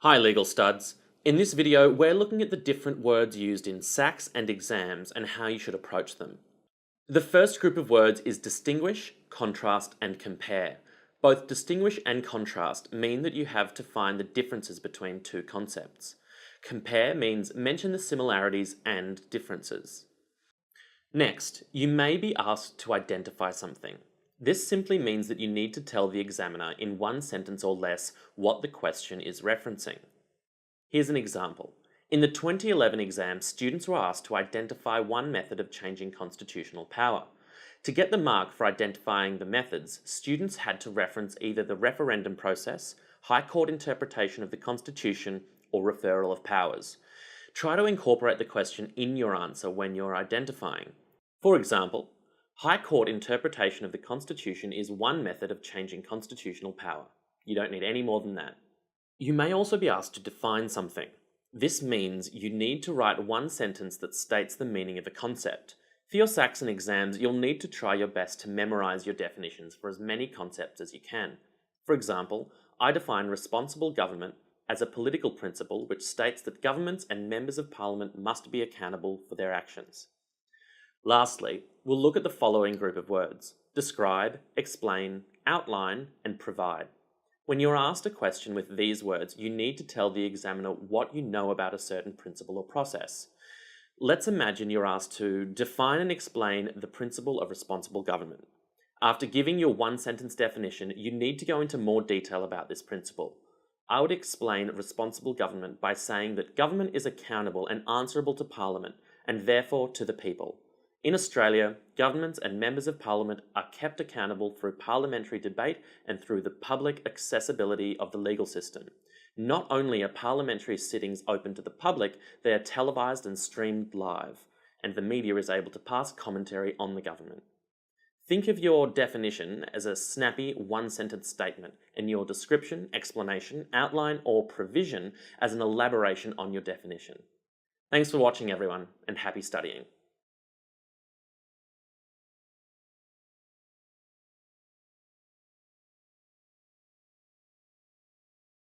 Hi legal studs. In this video, we're looking at the different words used in SACs and exams and how you should approach them. The first group of words is distinguish, contrast, and compare. Both distinguish and contrast mean that you have to find the differences between two concepts. Compare means mention the similarities and differences. Next, you may be asked to identify something. This simply means that you need to tell the examiner in one sentence or less what the question is referencing. Here's an example. In the 2011 exam, students were asked to identify one method of changing constitutional power. To get the mark for identifying the methods, students had to reference either the referendum process, High Court interpretation of the Constitution, or referral of powers. Try to incorporate the question in your answer when you're identifying. For example, High Court interpretation of the Constitution is one method of changing constitutional power. You don't need any more than that. You may also be asked to define something. This means you need to write one sentence that states the meaning of a concept. For your SACs and exams, you'll need to try your best to memorize your definitions for as many concepts as you can. For example, I define responsible government as a political principle which states that governments and members of parliament must be accountable for their actions. Lastly, we'll look at the following group of words: describe, explain, outline, and provide. When you're asked a question with these words, you need to tell the examiner what you know about a certain principle or process. Let's imagine you're asked to define and explain the principle of responsible government. After giving your one-sentence definition, you need to go into more detail about this principle. I would explain responsible government by saying that government is accountable and answerable to Parliament, and therefore to the people. In Australia, governments and members of parliament are kept accountable through parliamentary debate and through the public accessibility of the legal system. Not only are parliamentary sittings open to the public, they are televised and streamed live, and the media is able to pass commentary on the government. Think of your definition as a snappy one-sentence statement, and your description, explanation, outline, or provision as an elaboration on your definition. Thanks for watching, everyone, and happy studying.